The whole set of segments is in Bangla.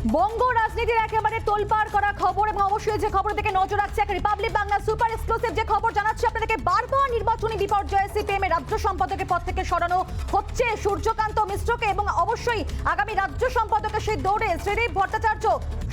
বঙ্গ রাজনীতির একেবারে তোলপাড় করা খবর এবং অবশ্যই যে খবর থেকে নজর রাখছে এক রিপাবলিক বাংলা সুপার এক্সক্লুসিভ যে খবর জানাচ্ছি আপনাদেরকে। বারবার নির্বাচনী বিপর্যয়ে সিপিএম এর রাজ্য সম্পাদকের পদ থেকে সরানো হচ্ছে সূর্যকান্ত মিশ্রকে এবং অবশ্যই আগামী রাজ্য সম্পাদকের সেই দৌড়ে শ্রীদীপ ভট্টাচার্য,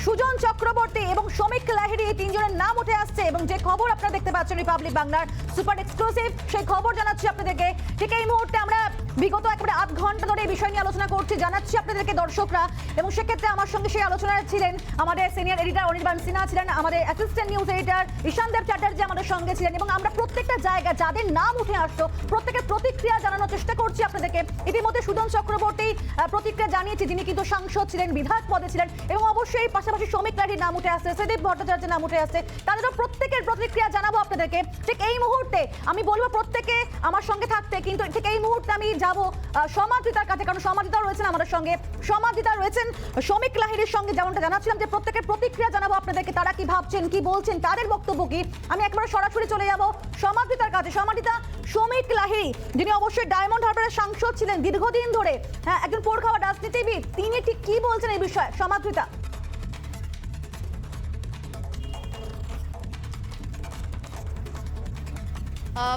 সুজন চক্রবর্তী এবং শ্রমিক লাহিড়ী এই তিনজনের নাম উঠে আসছে এবং যে খবর আপনারা দেখতে পাচ্ছেন রিপাবলিক বাংলার সুপার এক্সক্লুসিভ সেই খবর জানাচ্ছি আপনাদেরকে। ঠিক এই মুহূর্তে আমরা বিগত একেবারে আধ ঘন্টা ধরে এই বিষয় নিয়ে আলোচনা করছি, জানাচ্ছি আপনাদেরকে দর্শকরা, এবং সেক্ষেত্রে আমার সঙ্গে সেই আলোচনায় ছিলেন আমাদের সিনিয়র এডিটর অনির্বাণ সিনহা, ছিলেন আমাদের অ্যাসিস্ট্যান্ট নিউজ এডিটর ঈশান দেব চ্যাটার্জি আমাদের সঙ্গে ছিলেন, এবং আমরা প্রত্যেকটা জায়গায় যাদের নাম উঠে আসতো প্রত্যেকের প্রতিক্রিয়া জানানোর চেষ্টা করছি আপনাদেরকে। ইতিমধ্যে সুজন চক্রবর্তী প্রতিক্রিয়া জানিয়েছে, যিনি কিন্তু সাংসদ ছিলেন, বিধায়ক পদে ছিলেন, এবং অবশ্যই পাশাপাশি শ্রমিক লাহিড়ীর নাম উঠে আসছে, শ্রীদীপ ভট্টাচার্যের নাম উঠে আসছে, তাদেরও প্রত্যেকের প্রতিক্রিয়া জানাবো আপনাদেরকে। ঠিক এই মুহূর্তে আমি বলবো প্রত্যেকে আমার সঙ্গে থাকতে, কিন্তু ঠিক এই মুহূর্তে আমি যাবো সমাদৃতার কাছে, কারণ সমাদৃতা রয়েছেন আমাদের সঙ্গে, সমাদৃতা রয়েছেন শ্রমিক লাহিড়ীর সঙ্গে। যেমনটা জানাচ্ছিলাম যে প্রত্যেকের প্রতিক্রিয়া জানাবো আপনাদেরকে, তারা কি ভাবছেন, কি বলছেন, তাদের বক্তব্য কি। আমি একবারে সরাসরি চলে যাবো সমাদৃতার কাছে। সমাদৃতা, শ্রমিক লাহিড়ী যিনি অবশ্যই ডায়মন্ড হারবারের সাংসদ ছিলেন দীর্ঘদিন ধরে, হ্যাঁ, একজন পোড়খাওয়া রাজনীতিবিদ, তিনি ঠিক কি বলছেন এই বিষয়ে? সমাদৃতা।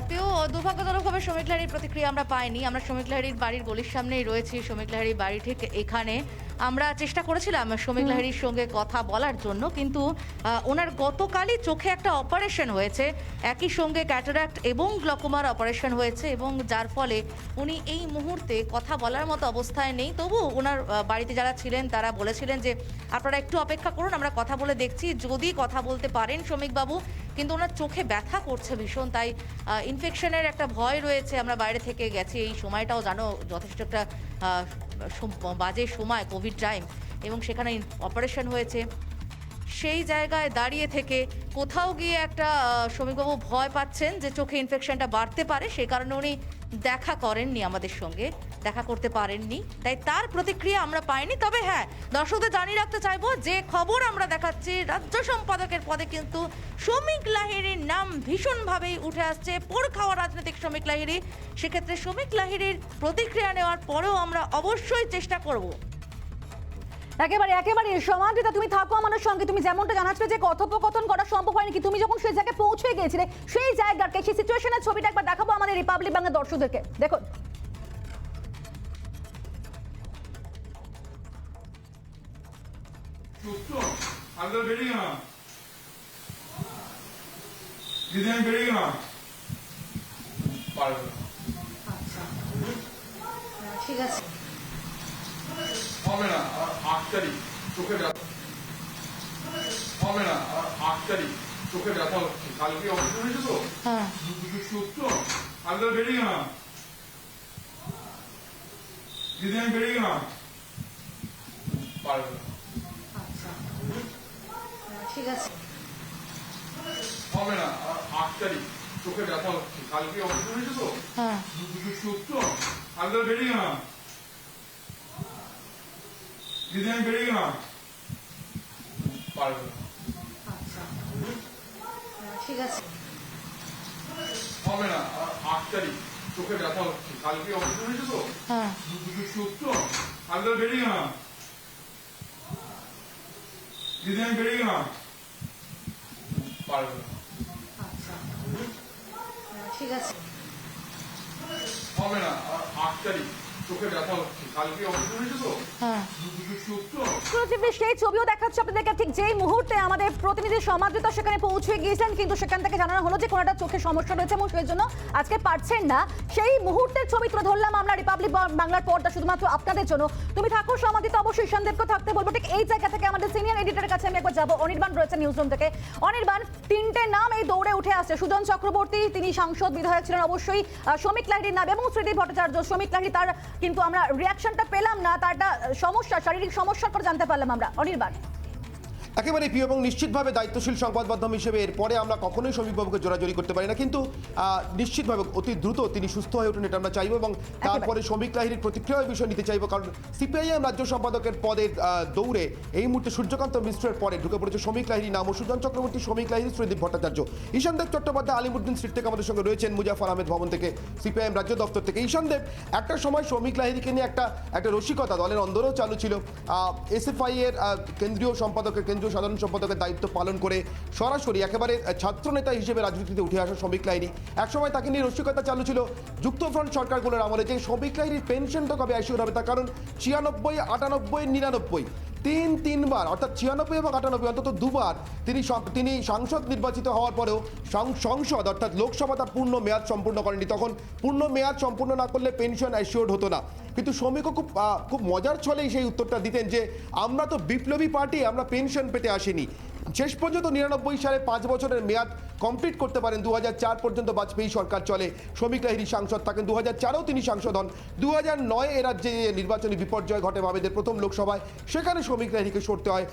পেও দুর্ভাগ্যজনকভাবে শ্রমিক লাহিড়ীর প্রতিক্রিয়া আমরা পাইনি। আমরা শ্রমিক লাহিড়ীর বাড়ির গলির সামনেই রয়েছি। শ্রমিক লাহিড়ীর বাড়ি ঠিক এখানে। আমরা চেষ্টা করেছিলাম শ্রমিক লাহিড়ীর সঙ্গে কথা বলার জন্য, কিন্তু ওনার গতকালই চোখে একটা অপারেশন হয়েছে, একই সঙ্গে ক্যাটারাক্ট এবং গ্লকোমার অপারেশন হয়েছে, এবং যার ফলে উনি এই মুহূর্তে কথা বলার মতো অবস্থায় নেই। তবু ওনার বাড়িতে যারা ছিলেন তারা বলেছিলেন যে আপনারা একটু অপেক্ষা করুন, আমরা কথা বলে দেখছি, যদি কথা বলতে পারেন শ্রমিকবাবু। কিন্তু ওনার চোখে ব্যথা করছে ভীষণ, তাই ইনফেকশনের একটা ভয় রয়েছে। আমরা বাইরে থেকে গেছি, এই সময়টাও জানো যথেষ্ট একটা বাজে সময়, কোভিড টাইম, এবং সেখানে অপারেশন হয়েছে। সেই জায়গায় দাঁড়িয়ে থেকে কোথাও গিয়ে একটা শ্রমিকবাবু ভয় পাচ্ছেন যে চোখে ইনফেকশনটা বাড়তে পারে, সেই কারণে উনি দেখা করেননি, আমাদের সঙ্গে দেখা করতে পারেননি, তাই তার প্রতিক্রিয়া আমরা পাইনি। তবে হ্যাঁ, দর্শকদের জানিয়ে রাখতে চাইবো যে খবর আমরা দেখাচ্ছি, রাজ্য সম্পাদকের পদে কিন্তু শ্রমিক লাহিড়ীর নাম ভীষণভাবেই উঠে আসছে, পোড়খাওয়া রাজনৈতিক শ্রমিক লাহিড়ী। সেক্ষেত্রে শ্রমিক লাহিড়ীর প্রতিক্রিয়া নেওয়ার পরেও আমরা অবশ্যই চেষ্টা করব। একেবারে একেবারে সমাদৃতা, তুমি থাকো আমাদের সঙ্গে। তুমি যেমনটা জানাচ্ছিলে যে কথোপকথন করা সম্ভব হয়নি, কি তুমি যখন সেই জায়গায় পৌঁছে গিয়েছিলে সেই জায়গাকে, সেই সিচুয়েশনের ছবিটা একবার দেখাবো আমাদের রিপাবলিক বাংলা দর্শকদেরকে। দেখুন, ঠিক আছে, হবে না 8 তারিখ চোখে ব্যথা হবে না 8 তারিখ চোখে ব্যথা হচ্ছে, কালকে অপারেশন হয়েছে তো, হ্যাঁ, সূত্র আলাদা বেরিয়ে গেলাম, দিদি আমি বেরিয়ে গেলাম, পারবে না, ঠিক আছে, হবে না 8 তারিখ চোখে ব্যথা হচ্ছে, কালকে অপারেশন হয়েছে তো, হ্যাঁ, সূত্র আলাদা বেরিয়ে গেলাম, দিদি আমি বেরিয়ে গেলাম, পারবে না, ঠিক আছে, হবে না 8 তারিখ চোখে ব্যথা হচ্ছে, কালকে অপারেশন হয়েছে তো, হ্যাঁ, সূত্র আলাদা বেরিয়ে গেলাম, দিদি আমি বেরিয়ে গেলাম, পারবে না, ঠিক আছে, হবে না 8 তারিখ চোখে ব্যথা হচ্ছে, কালকে অপারেশন হয়েছে তো, হ্যাঁ, সূত্র এক্সক্লুসিভলি সেই ছবিও দেখাচ্ছে আপনাদেরকে। ঠিক যেই মুহূর্তে আমাদের প্রতিনিধি সমাদৃতা সেখানে পৌঁছে গিয়েছেন, কিন্তু সেখান থেকে জানানো হলো যে কোনো একটা চোখে সমস্যা রয়েছে এবং সেই জন্য আজকে পারছেন না। সেই মুহূর্তের ছবি তুলে ধরলাম আমরা রিপাবলিক বাংলার পর্দা শুধুমাত্র আপনাদের জন্য। তুমি থাকো সমাদৃতা, অবশ্যই ঈশানদেবকে থাকতে বলবো। ঠিক এই জায়গা থেকে আমাদের সিনিয়র এডিটরের কাছে আমি একবার যাবো। অনির্বাণ রয়েছে নিউজ রুম থেকে। অনির্বাণ, তিনটে নাম এই দৌড়ে উঠে আসছে, সুজন চক্রবর্তী, তিনি সাংসদ বিধায়ক ছিলেন, অবশ্যই শ্রমিক লাহিড়ীর নাম, এবং শ্রীদীপ ভট্টাচার্য। শ্রমিক লাহিড়ী তার কিন্তু আমরা রিয়াকশনটা পেলাম না, তার একটা সমস্যা, শারীরিক সমস্যার পর জানতে পারলাম আমরা। অনির্বাণ। একেবারে প্রিয় এবং নিশ্চিতভাবে দায়িত্বশীল সংবাদ মাধ্যম হিসেবে এরপরে আমরা কখনোই সমীপবাবুকে জোরাজোরি করতে পারি না, কিন্তু নিশ্চিতভাবে অতি দ্রুত তিনি সুস্থ হয়ে উঠুন এটা আমরা চাইবো এবং তারপরে শ্রমিক লাহিড়ীর প্রতিক্রিয়ার বিষয় নিতে চাইবো, কারণ সিপিআইএম রাজ্য সম্পাদকের পদে দৌড়ে এই মুহূর্তে সূর্যকান্ত মিশ্রের পরে ঢুকে পড়েছে শ্রমিক লাহিড়ী নাম ও সুজন চক্রবর্তী, শ্রমিক লাহিড়ী, শ্রীদীপ ভট্টাচার্য। ঈশানদেব চট্টোপাধ্যায় আলিমুদ্দিন স্ট্রিট থেকে আমাদের সঙ্গে রয়েছেন, মুজাফর আহমেদ ভবন থেকে সিপিআইএম রাজ্য দপ্তর থেকে। ঈশানদেব, একটা সময় শ্রমিক লাহিড়ীকে নিয়ে একটা রসিকতা দলের অন্দরেও চালু ছিল। এসএফআই এর কেন্দ্রীয় সাধারণ সম্পাদকের দায়িত্ব পালন করে সরাসরি একেবারে ছাত্রনেতা হিসেবে রাজনীতিতে উঠে আসা শ্রমিক লাহিড়ী, একসময় তাকে নিয়ে রসিকতা চালু ছিল যুক্তফ্রন্ট সরকারগুলোর আমলে যে শ্রমিক লাহিড়ীর পেনশনটা কবে অ্যাসিওর হবে, তার কারণ 96, 98, 99 তিনবার অর্থাৎ 96 এবং 98 অন্তত দুবার তিনি সাংসদ নির্বাচিত হওয়ার পরেও সংসদ অর্থাৎ লোকসভা তার পূর্ণ মেয়াদ সম্পূর্ণ করেনি। তখন পূর্ণ মেয়াদ সম্পূর্ণ না করলে পেনশন অ্যাসিওর্ড হতো না, কিন্তু শ্রমিকও খুব মজার ছলেই সেই উত্তরটা দিতেন যে আমরা তো বিপ্লবী পার্টি, আমরা পেনশন পেতে আসিনি। শেষ পর্যন্ত 99 সালে 5 বছরের মেয়াদ কমপ্লিট করতে পারেন। 2004 পর্যন্ত বাজপেয়ী সরকার চলে, শ্রমিক লাহিড়ী সাংসদ থাকেন। 2004-এও তিনি সাংসদ হন। 2009 এ রাজ্যে নির্বাচনী বিপর্যয় ঘটে বামেদের প্রথম লোকসভায়, সেখানে শ্রমিক লাহিড়ীকে সরতে হয়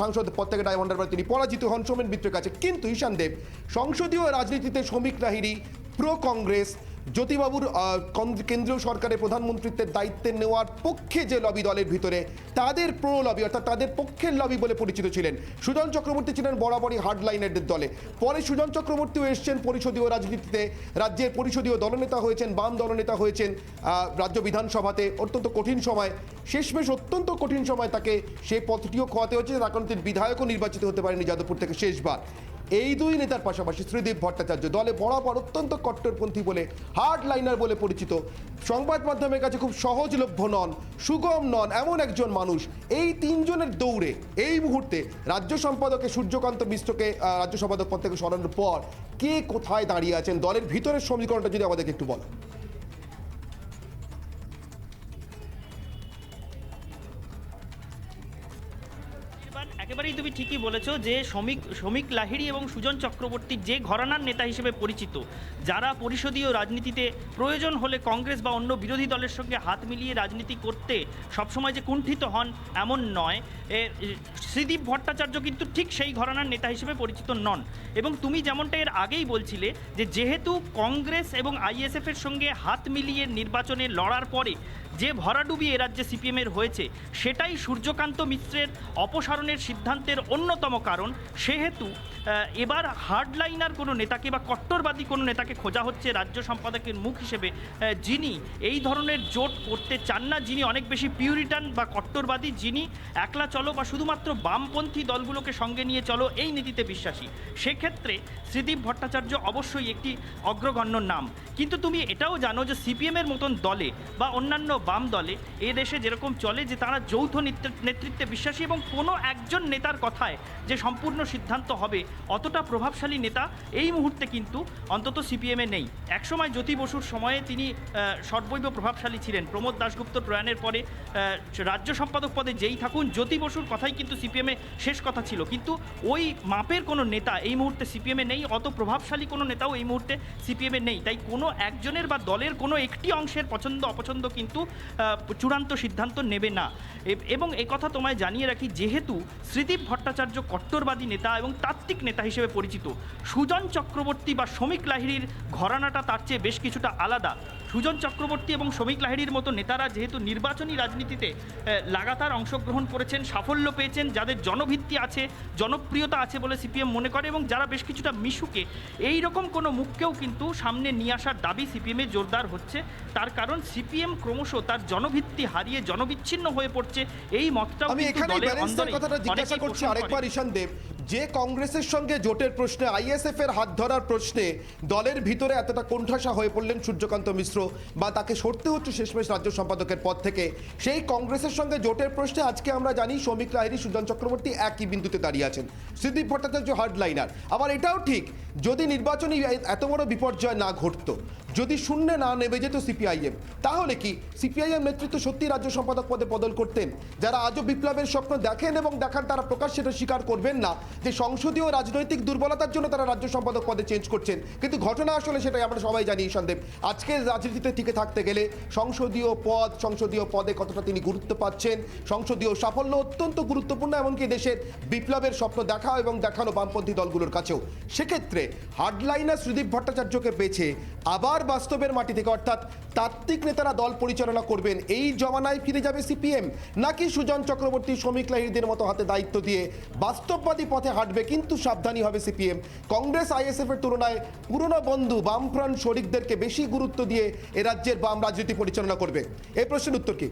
সাংসদ পদ থেকে, ডায়মন্ড হারবার তিনি পরাজিত হন সোমেন মিত্রের কাছে। কিন্তু ঈশানদেব, সংসদীয় রাজনীতিতে শ্রমিক লাহিড়ী প্রো কংগ্রেস, জ্যোতিবাবুর কেন্দ্রীয় সরকারের প্রধানমন্ত্রীত্বের দায়িত্বে নেওয়ার পক্ষে যে লবি দলের ভিতরে, তাদের প্রো লবি অর্থাৎ তাদের পক্ষের লবি বলে পরিচিত ছিলেন। সুজন চক্রবর্তী ছিলেন বরাবরই হার্ডলাইনারদের দলে। পরে সুজন চক্রবর্তীও এসছেন পরিষদীয় রাজনীতিতে, রাজ্যের পরিষদীয় দলনেতা হয়েছেন, বাম দলনেতা হয়েছেন রাজ্য বিধানসভাতে অত্যন্ত কঠিন সময়, শেষমেশ অত্যন্ত কঠিন সময় তাকে সেই পথটিও খোয়াতে হয়েছে, তার কারণ তিনি বিধায়কও নির্বাচিত হতে পারেনি যাদবপুর থেকে শেষবার। এই দুই নেতার পাশাপাশি শ্রীদীপ ভট্টাচার্য দলে বরাবর অত্যন্ত কট্টরপন্থী বলে, হার্ড লাইনার বলে পরিচিত, সংবাদ মাধ্যমের কাছে খুব সহজলভ্য নন, সুগম নন, এমন একজন মানুষ। এই তিনজনের দৌড়ে এই মুহূর্তে রাজ্য সম্পাদকে সূর্যকান্ত মিশ্রকে রাজ্য সম্পাদক পদ থেকে সরানোর পর কে কোথায় দাঁড়িয়ে আছেন, দলের ভিতরের সমীকরণটা যদি আমাদেরকে একটু বলো। একেবারেই তুমি ঠিকই বলেছো যে শ্রমিক লাহিড়ী এবং সুজন চক্রবর্তী যে ঘরানার নেতা হিসেবে পরিচিত, যারা পরিষদীয় রাজনীতিতে প্রয়োজন হলে কংগ্রেস বা অন্য বিরোধী দলের সঙ্গে হাত মিলিয়ে রাজনীতি করতে সবসময় যে কুণ্ঠিত হন এমন নয়, শ্রীদীপ ভট্টাচার্য কিন্তু ঠিক সেই ঘরানার নেতা হিসেবে পরিচিত নন। এবং তুমি যেমনটা এর আগেই বলছিলে যে যেহেতু কংগ্রেস এবং আইএসএফের সঙ্গে হাত মিলিয়ে নির্বাচনে লড়ার পরে যে ভরাডুবি এ রাজ্যে সিপিএমের হয়েছে, সেটাই সূর্যকান্ত মিশ্রের অপসারণের সিদ্ধান্তের অন্যতম কারণ। সেহেতু এবার হার্ডলাইনার কোনো নেতাকে বা কট্টরবাদী কোনো নেতাকে খোঁজা হচ্ছে রাজ্য সম্পাদকের মুখ হিসেবে, যিনি এই ধরনের জোট করতে চান না, যিনি অনেক বেশি পিউরিটান বা কট্টরবাদী, যিনি একলা চলো বা শুধুমাত্র বামপন্থী দলগুলোকে সঙ্গে নিয়ে চলো এই নীতিতে বিশ্বাসী। সেক্ষেত্রে শ্রীদীপ ভট্টাচার্য অবশ্যই একটি অগ্রগণ্য নাম। কিন্তু তুমি এটাও জানো যে সিপিএমের মতন দলে বা অন্যান্য বাম দলে এ দেশে যেরকম চলে যে তারা যৌথ নেতৃত্বে বিশ্বাসী, এবং কোনো একজন নেতার কথায় যে সম্পূর্ণ সিদ্ধান্ত হবে অতটা প্রভাবশালী নেতা এই মুহূর্তে কিন্তু অন্তত সিপিএমে নেই। একসময় জ্যোতি বসুর সময়ে তিনি সর্বৈব প্রভাবশালী ছিলেন। প্রমোদ দাশগুপ্ত প্রয়াণের পরে রাজ্য সম্পাদক পদে যেই থাকুন, জ্যোতি বসুর কথাই কিন্তু সিপিএমে শেষ কথা ছিল। কিন্তু ওই মাপের কোনো নেতা এই মুহূর্তে সিপিএমে নেই, অত প্রভাবশালী কোনো নেতাও এই মুহূর্তে সিপিএমে নেই। তাই কোনো একজনের বা দলের কোনো একটি অংশের পছন্দ অপছন্দ কিন্তু চূড়ান্ত সিদ্ধান্ত নেবে না। এবং এই কথা তোমায় জানিয়ে রাখি, যেহেতু শ্রীদীপ ভট্টাচার্য কট্টরবাদী নেতা এবং তাত্ত্বিক নেতা হিসেবে পরিচিত, সুজন চক্রবর্তী বা শ্রমিক লাহিড়ীর ঘরানাটা তার চেয়ে বেশ কিছুটা আলাদা। সুজন চক্রবর্তী এবং শ্রমিক লাহিড়ীর মতো নেতারা যেহেতু নির্বাচনী রাজনীতিতে লাগাতার অংশগ্রহণ করেছেন, সাফল্য পেয়েছেন, যাদের জনভিত্তি আছে, জনপ্রিয়তা আছে বলে সিপিএম মনে করে, এবং যারা বেশ কিছুটা মিশুকে, এই রকম কোনো মুখকেও কিন্তু সামনে নিয়ে আসার দাবি সিপিএমে জোরদার হচ্ছে। তার কারণ সিপিএম ক্রমশ তার জনভিত্তি হারিয়ে জনবিচ্ছিন্ন হয়ে পড়ছে, এই মতটাও আমি কিন্তু এখানে দলের ব্যালেন্সের অন্দরে কথাটা জিজ্ঞাসা করছি আরেকবার ঈশানদেব, যে কংগ্রেসের সঙ্গে জোটের প্রশ্নে, আইএসএফ এর হাত ধরার প্রশ্নে দলের ভিতরে এতটা কোণঠাসা হয়ে পড়লেন সূর্যকান্ত মিশ্র, বা তাকে সরতে হচ্ছে শেষমেশ রাজ্য সম্পাদকের পদ থেকে, সেই কংগ্রেসের সঙ্গে জোটের প্রশ্নে আজকে আমরা জানি শ্রমিক লাহিড়ী, সুজন চক্রবর্তী একই বিন্দুতে দাঁড়িয়ে আছেন, শ্রীদীপ ভট্টাচার্য হার্ডলাইনার। আবার এটাও ঠিক যদি নির্বাচনী এত বড় বিপর্যয় না ঘটতো, যদি শূন্যে না নেমে যেত সিপিআইএম, তাহলে কি সিপিআইএম নেতৃত্ব সত্যি রাজ্য সম্পাদক পদে বদল করতেন? যারা আজও বিপ্লবের স্বপ্ন দেখেন এবং দেখান, তারা প্রকাশ্যে সেটা স্বীকার করবেন না যে সংসদীয় রাজনৈতিক দুর্বলতার জন্য তারা রাজ্য সম্পাদক পদে চেঞ্জ করছেন। কিন্তু ঘটনা আসলে সেটাই আমরা সবাই জানি। সন্দেহ আজকের রাজনীতিতে টিকে থাকতে গেলে সংসদীয় পদে কতটা তিনি গুরুত্ব পাচ্ছেন, সংসদীয় সাফল্য অত্যন্ত গুরুত্বপূর্ণ, এমনকি দেশের বিপ্লবের স্বপ্ন দেখা এবং দেখানো বামপন্থী দলগুলোর কাছেও। সেক্ষেত্রে হার্ডলাইনার সুদীপ ভট্টাচার্যকে পেছে আবার বাস্তবের মাটি থেকে, অর্থাৎ তাত্ত্বিক নেতারা দল পরিচালনা করবেন, এই জমানায় ফিরে যাবে সিপিএম, নাকি সুজন চক্রবর্তী, শ্রমিক লাহিড়ীদের মতো হাতে দায়িত্ব দিয়ে বাস্তববাদী পথে হাঁটবে? কিন্তু সাবধানী হবে সিপিএম। কংগ্রেস আইএসএফ এর তুলনায় পুরনো বন্ধু বামফ্রন্ট শরিকদেরকে বেশি গুরুত্ব দিয়ে এ রাজ্যের বাম রাজনীতি পরিচালনা করবে। এই প্রশ্নের উত্তর কি?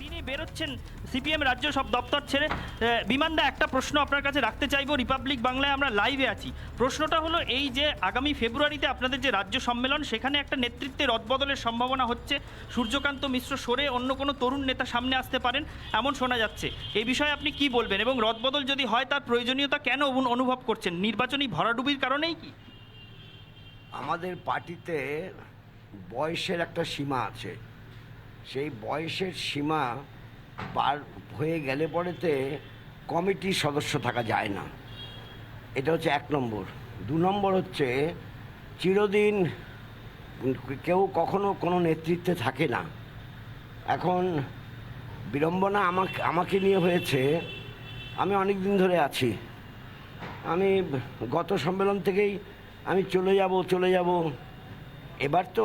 তিনি বেরোচ্ছেন সিপিএম রাজ্য সব দপ্তর ছেড়ে। বিমানদা, একটা প্রশ্ন আপনার কাছে রাখতে চাইবো। রিপাবলিক বাংলায় আমরা লাইভে আছি। প্রশ্নটা হলো এই যে আগামী ফেব্রুয়ারিতে আপনাদের যে রাজ্য সম্মেলন, সেখানে একটা নেতৃত্বের রদবদলের সম্ভাবনা হচ্ছে। সূর্যকান্ত মিশ্র সরে অন্য কোনো তরুণ নেতা সামনে আসতে পারেন এমন শোনা যাচ্ছে। এই বিষয়ে আপনি কি বলবেন, এবং রদবদল যদি হয় তার প্রয়োজনীয়তা কেন অনুভব করছেন? নির্বাচনী ভরাডুবির কারণেই কি? আমাদের পার্টিতে বয়সের একটা সীমা আছে। সেই বয়সের সীমা পার হয়ে গেলে পরেতে কমিটির সদস্য থাকা যায় না। এটা হচ্ছে 1 নম্বর। 2 নম্বর হচ্ছে চিরদিন কেউ কখনো কোনো নেতৃত্বে থাকে না। এখন বিড়ম্বনা আমাকে নিয়ে হয়েছে। আমি অনেক দিন ধরে আছি। আমি গত সম্মেলন থেকেই আমি চলে যাব। এবার তো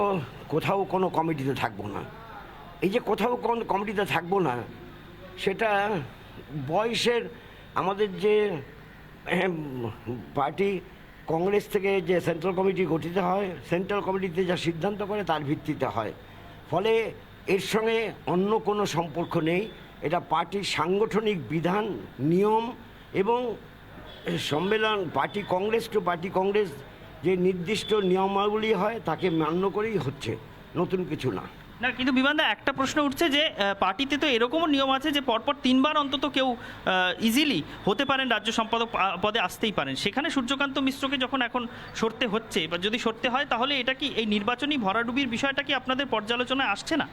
কোথাও কোনো কমিটিতে থাকবো না। এই যে কোথাও কোন কমিটিতে থাকবো না, সেটা বয়সের, আমাদের যে পার্টি কংগ্রেস থেকে যে সেন্ট্রাল কমিটি গঠিত হয়, সেন্ট্রাল কমিটিতে যা সিদ্ধান্ত করে তার ভিত্তিতে হয়। ফলে এর সঙ্গে অন্য কোনো সম্পর্ক নেই। এটা পার্টির সাংগঠনিক বিধান, নিয়ম এবং সম্মেলন, party congress to party congress যে নির্দিষ্ট নিয়মাবলী হয় তাকে মান্য করেই হচ্ছে, নতুন কিছু না। না, কিন্তু বিমানদা, একটা প্রশ্ন উঠছে যে পার্টিতে তো এরকমও নিয়ম আছে যে পরপর 3 বার অন্তত কেউ ইজিলি হতে পারেন রাজ্য সম্পাদক পদে আসতেই পারেন। সেখানে সূর্যকান্ত মিশ্রকে যখন এখন সরতে হচ্ছে, বা যদি সরতে হয়, তাহলে এটা কি এই নির্বাচনী ভরাডুবির বিষয়টা কি আপনাদের পর্যালোচনায় আসছে না?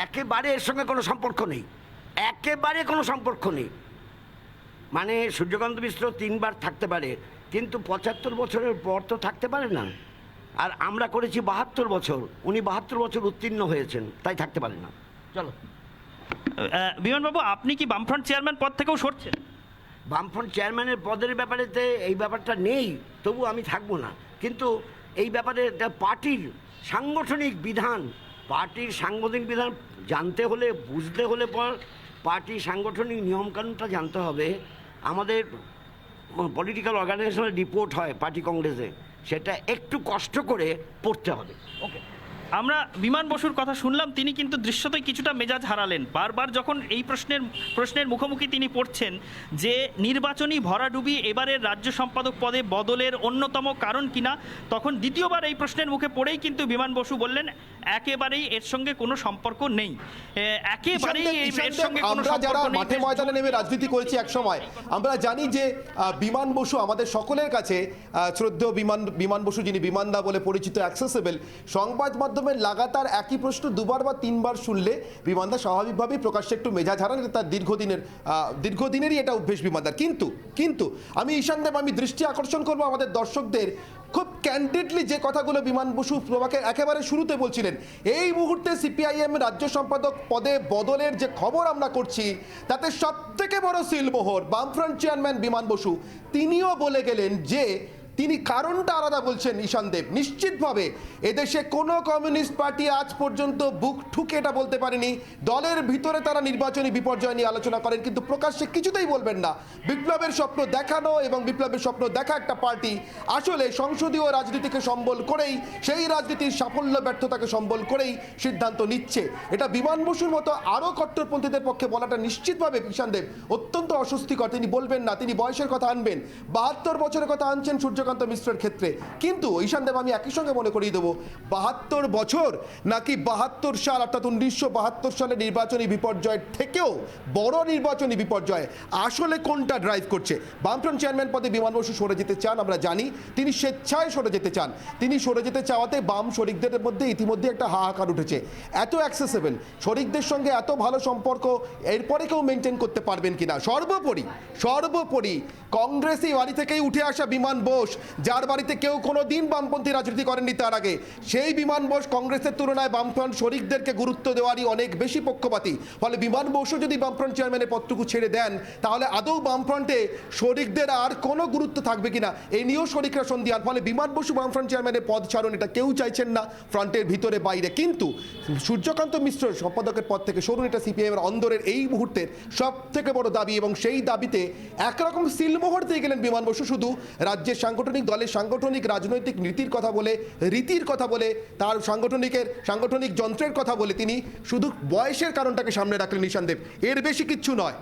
একেবারে এর সঙ্গে কোনো সম্পর্ক নেই, একেবারে কোনো সম্পর্ক নেই। মানে সূর্যকান্ত মিশ্র 3 বার থাকতে পারে, কিন্তু 75 বছরের পর তো থাকতে পারে না। আর আমরা করেছি 72 বছর, উনি 72 বছর উত্তীর্ণ হয়েছেন, তাই থাকতে পারে না। চলো বিমানবাবু, আপনি কি বামফ্রন্ট চেয়ারম্যান পদ থেকেও সরছেন? বামফ্রন্ট চেয়ারম্যানের পদের ব্যাপারেতে এই ব্যাপারটা নেই, তবু আমি থাকবো না। কিন্তু এই ব্যাপারে পার্টির সাংগঠনিক বিধান, জানতে হলে, বুঝতে হলে পর পার্টির সাংগঠনিক নিয়মকানুনটা জানতে হবে। আমাদের পলিটিক্যাল অর্গানাইজেশনের রিপোর্ট হয় পার্টি কংগ্রেসে, সেটা একটু কষ্ট করে পড়তে হবে। ওকে, আমরা বিমান বসুর কথা শুনলাম, তিনি কিন্তু দৃশ্যতই কিছুটা মেজাজ হারালেন। বারবার যখন এই প্রশ্নের মুখোমুখি তিনি পড়ছেন যে নির্বাচনী ভরাডুবি এবারের রাজ্য সম্পাদক পদে বদলের অন্যতম কারণ কিনা, তখন দ্বিতীয়বার এই প্রশ্নের মুখে পড়েই কিন্তু বিমান বসু বললেন একেবারেই এর সঙ্গে কোনো সম্পর্ক নেই। একেবারেই এর সঙ্গে কোনো আমরা যারা সম্পর্ক নেই। মাঠে ময়দানে নেমে রাজনীতি করেছি এক সময়, আমরা জানি যে বিমান বসু আমাদের সকলের কাছে শ্রদ্ধেয় বিমান বসু, যিনি বিমানদা বলে পরিচিত, অ্যাক্সেসেবল, সংবাদ মাধ্যমের লাগাতার একই প্রশ্ন 2 বার বা 3 বার শুনলে বিমানদা স্বাভাবিকভাবেই প্রকাশ্যে একটু মেজাজ হারান। এটা তার দীর্ঘদিনেরই এটা অভ্যেস বিমানদার। কিন্তু আমি ঈশানদেব, আমি দৃষ্টি আকর্ষণ করবো আমাদের দর্শকদের, খুব ক্যান্ডিডলি যে কথাগুলো বিমান বসু তোমাকে একেবারে শুরুতে বলছিলেন, এই মুহূর্তে সিপিআইএম রাজ্য সম্পাদক পদে বদলের যে খবর আমরা করছি, তাতে সবথেকে বড় সিলমোহর বামফ্রন্ট চেয়ারম্যান বিমান বসু তিনিও বলে গেলেন যে তিনি কারণটা আলাদা বলছেন। ঈশানদেব, নিশ্চিতভাবে এদেশে কোনো কমিউনিস্ট পার্টি আজ পর্যন্ত বুক ঠুকে এটা বলতে পারেনি। দলের ভিতরে তারা নির্বাচনী বিপর্যয় নিয়ে আলোচনা করেন, কিন্তু প্রকাশ্যে কিছুতেই বলবেন না। বিপ্লবের স্বপ্ন দেখানো এবং বিপ্লবের স্বপ্ন দেখা একটা পার্টি আসলে সংসদীয় রাজনীতিকে সম্বল করেই, সেই রাজনীতির সাফল্য ব্যর্থতাকে সম্বল করেই সিদ্ধান্ত নিচ্ছে। এটা বিমান বসুর মতো আরও কট্টরপন্থীদের পক্ষে বলাটা নিশ্চিতভাবে ঈশানদেব অত্যন্ত অস্বস্তিকর। তিনি বলবেন না, তিনি বয়সের কথা আনবেন, 72 বছরের কথা আনছেন সূর্য সূর্যকান্ত মিশ্রের ক্ষেত্রে। কিন্তু ঈশান দেব, আমি একই সঙ্গে মনে করিয়ে দেবো, 72 বছর নাকি 72 সাল, অর্থাৎ 1972 সালে নির্বাচনী বিপর্যয়ের থেকেও বড় নির্বাচনী বিপর্যয় আসলে কোনটা ড্রাইভ করছে? বামফ্রন্ট চেয়ারম্যান পদে বিমান বসু সরে যেতে চান, আমরা জানি তিনি স্বেচ্ছায় সরে যেতে চান। তিনি সরে যেতে চাওয়াতে বাম শরিকদের মধ্যে ইতিমধ্যে একটা হাহাকার উঠেছে। এত অ্যাক্সেসেবল শরিকদের সঙ্গে এত ভালো সম্পর্ক এরপরে কেউ মেনটেন করতে পারবেন কিনা? সর্বোপরি কংগ্রেসই বাড়ি থেকেই উঠে আসা বিমান বোস, যার বাড়িতে কেউ কোনো দিন বামপন্থী রাজনীতি করেননি তার আগে, সেই বিমান বোস কংগ্রেসের তুলনায় বামফ্রন্ট শরিকদেরকে গুরুত্ব দেওয়ারই অনেক বেশি পক্ষপাতী। ফলে বিমান বসু যদি বামফ্রন্ট চেয়ারম্যানের পদটুকু ছেড়ে দেন, তাহলে আদৌ বামফ্রন্টে শরিকদের আর কোনো গুরুত্ব থাকবে কিনা এই নিয়েও শরিকরা সন্দিহান। ফলে বিমান বসু বামফ্রন্ট চেয়ারম্যানের পদ ছাড়ুন, এটা কেউ চাইছেন না ফ্রন্টের ভিতরে বাইরে। কিন্তু সূর্যকান্ত মিশ্র সম্পাদকের পদ থেকে সরুন, এটা সিপিআইএম এর অন্দরের এই মুহূর্তের সব থেকে বড় দাবি, এবং সেই দাবিতে একরকম সিলমোহর দিয়ে গেলেন বিমান বসু। শুধু রাজ্যের সাংগঠনিক দলের সাংগঠনিক রাজনৈতিক রীতির কথা বলে তার সাংগঠনিক যন্ত্রের কথা বলে তিনি শুধু বয়সের কারণটাকে সামনে রাখলেন ঈশান দেব, এর বেশি কিচ্ছু নয়।